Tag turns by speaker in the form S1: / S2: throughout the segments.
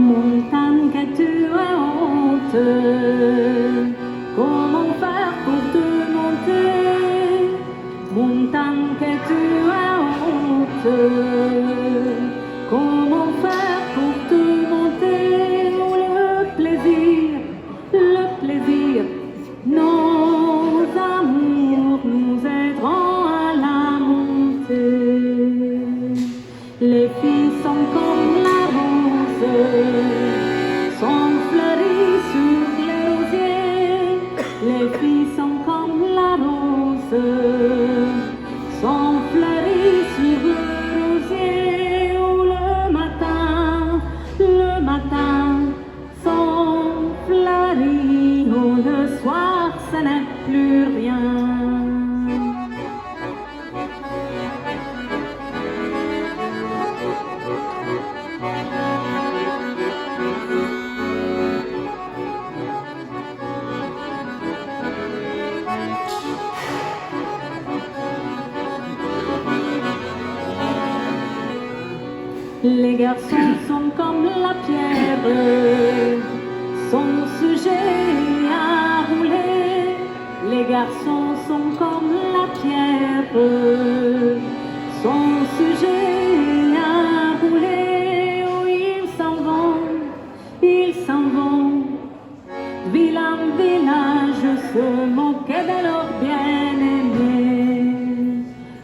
S1: Montagne que tu as honte, comment faire pour te monter? Montagne que tu as honte, comment faire pour te monter? Oh, le plaisir, nos amours nous aideront à la montée. Les filles sont comme la rose, sont fleuries sur les rosiers. Les filles sont comme la rose, sont fleuries sur le rosier. Oh, le matin, sont fleuries. Oh, le soir, ce n'est plus rien. Les garçons sont comme la pierre, sont sujets à rouler. Les garçons sont comme la pierre, sont sujets à rouler. Oh, ils s'en vont, ville en village, se moquer de leur bien-aimé.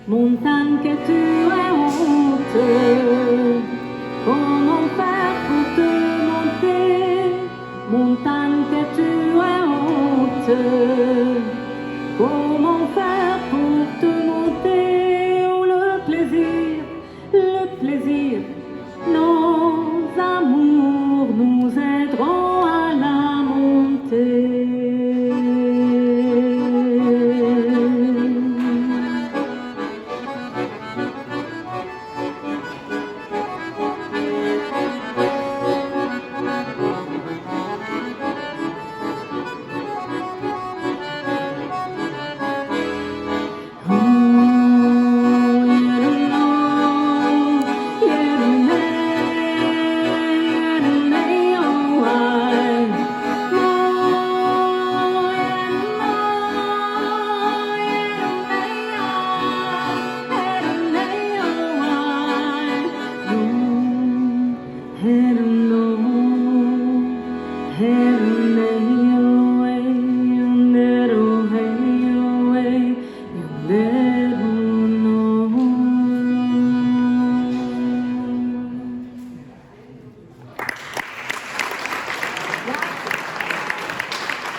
S1: Montagne que tu as honte, comment faire pour te monter? Montagne que tu as honte.